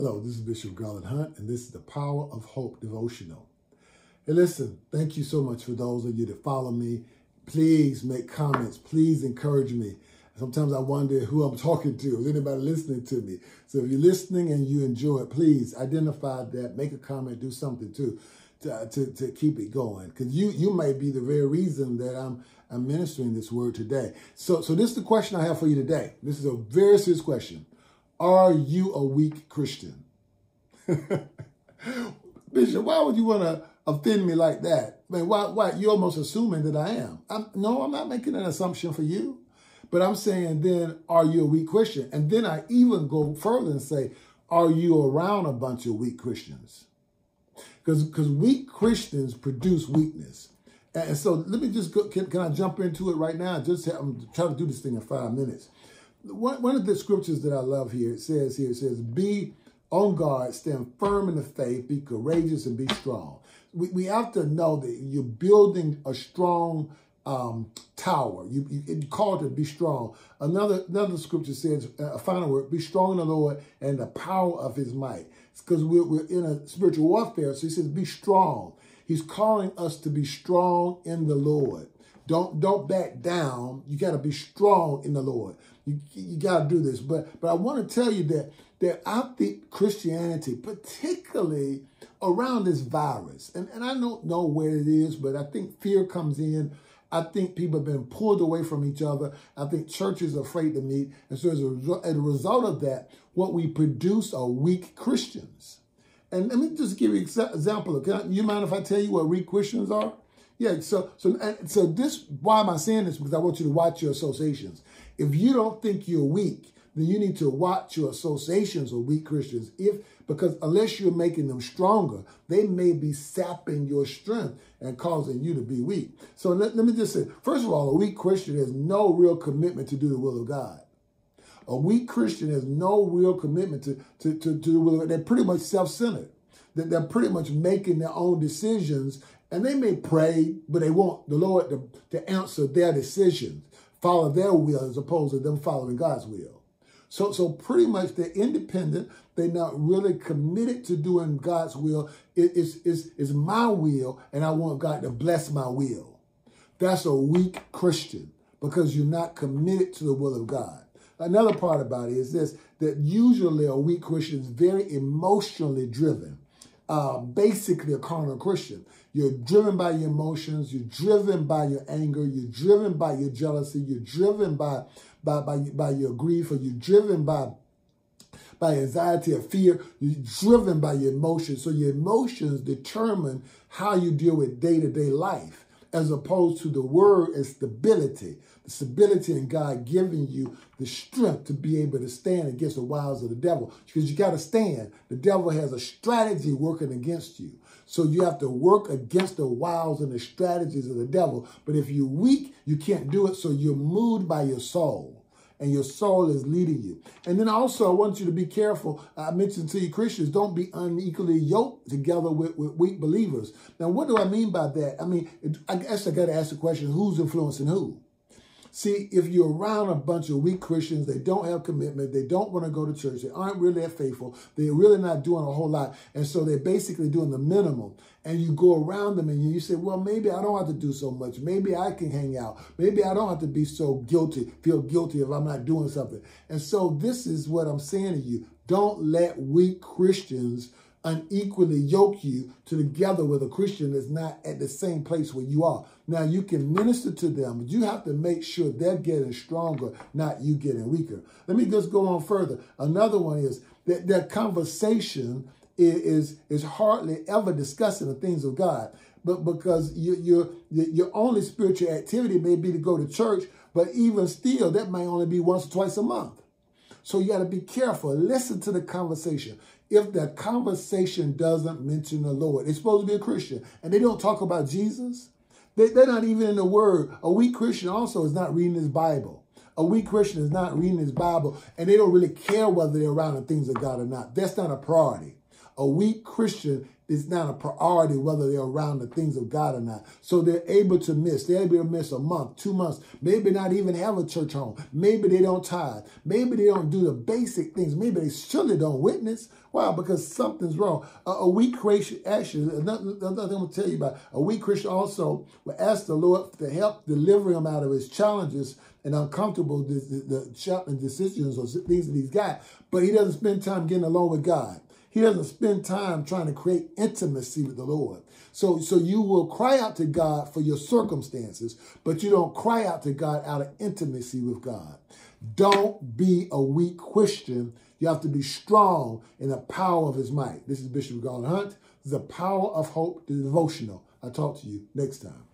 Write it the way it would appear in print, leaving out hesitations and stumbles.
Hello, this is Bishop Garland Hunt, and this is the Power of Hope devotional. Hey, listen, thank you so much for those of you that follow me. Please make comments. Please encourage me. Sometimes I wonder who I'm talking to. Is anybody listening to me? So if you're listening and you enjoy it, please identify that, make a comment, do something to keep it going. Because you may be the very reason that I'm ministering this word today. So this is the question I have for you today. This is a very serious question. Are you a weak Christian? Bishop, why would you want to offend me like that? Man, why? You're almost assuming that I am. No, I'm not making an assumption for you. But I'm saying then, are you a weak Christian? And then I even go further and say, are you around a bunch of weak Christians? Because weak Christians produce weakness. And so let me just go, can I jump into it right now? I'm trying to do this thing in 5 minutes. One of the scriptures that I love here, it says, be on guard, stand firm in the faith, be courageous and be strong. We have to know that you're building a strong tower. You're called to be strong. Another scripture says, a final word, be strong in the Lord and the power of his might. It's because we're in a spiritual warfare. So he says, be strong. He's calling us to be strong in the Lord. Don't back down. You got to be strong in the Lord. You got to do this. But I want to tell you that I think Christianity, particularly around this virus, and I don't know where it is, but I think fear comes in. I think people have been pulled away from each other. I think churches are afraid to meet. And so as a result of that, what we produce are weak Christians. And let me just give you an example. You mind if I tell you what weak Christians are? Yeah, so this, why am I saying this? Because I want you to watch your associations. If you don't think you're weak, then you need to watch your associations of weak Christians. Because unless you're making them stronger, they may be sapping your strength and causing you to be weak. So let me just say, first of all, a weak Christian has no real commitment to do the will of God. A weak Christian has no real commitment to the will of God. They're pretty much self-centered. They're pretty much making their own decisions. And they may pray, but they want the Lord to answer their decisions, follow their will as opposed to them following God's will. So pretty much they're independent. They're not really committed to doing God's will. It's my will, and I want God to bless my will. That's a weak Christian because you're not committed to the will of God. Another part about it is this, that usually a weak Christian is very emotionally driven. Basically a carnal Christian. You're driven by your emotions. You're driven by your anger. You're driven by your jealousy. You're driven by your grief, or you're driven by anxiety or fear. You're driven by your emotions. So your emotions determine how you deal with day-to-day life, as opposed to the word and stability. The stability in God giving you the strength to be able to stand against the wiles of the devil. Because you got to stand. The devil has a strategy working against you. So you have to work against the wiles and the strategies of the devil. But if you're weak, you can't do it. So you're moved by your soul. And your soul is leading you. And then also, I want you to be careful. I mentioned to you, Christians, don't be unequally yoked together with weak believers. Now, what do I mean by that? I mean, I guess I got to ask the question, who's influencing who? See, if you're around a bunch of weak Christians, they don't have commitment, they don't want to go to church, they aren't really that faithful, they're really not doing a whole lot, and so they're basically doing the minimum, and you go around them and you say, well, maybe I don't have to do so much, maybe I can hang out, maybe I don't have to be so feel guilty if I'm not doing something. And so this is what I'm saying to you, don't let weak Christians unequally yoke you together with a Christian that's not at the same place where you are. Now, you can minister to them, but you have to make sure they're getting stronger, not you getting weaker. Let me just go on further. Another one is that their conversation is hardly ever discussing the things of God, but because your only spiritual activity may be to go to church, but even still, that may only be once or twice a month. So you got to be careful. Listen to the conversation. If the conversation doesn't mention the Lord, it's supposed to be a Christian, and they don't talk about Jesus, they're not even in the Word. A weak Christian also is not reading his Bible. A weak Christian is not reading his Bible, and they don't really care whether they're around the things of God or not. That's not a priority. A weak Christian is not a priority whether they're around the things of God or not. So they're able to miss. They're able to miss a month, 2 months, maybe not even have a church home. Maybe they don't tithe. Maybe they don't do the basic things. Maybe they surely don't witness. Why? Because something's wrong. A weak Christian, actually, another thing I'm going to tell you about, a weak Christian also will ask the Lord to help deliver him out of his challenges and uncomfortable decisions or things that he's got, but he doesn't spend time getting along with God. He doesn't spend time trying to create intimacy with the Lord. So you will cry out to God for your circumstances, but you don't cry out to God out of intimacy with God. Don't be a weak Christian. You have to be strong in the power of his might. This is Bishop Garland Hunt. This is the Power of Hope, the devotional. I'll talk to you next time.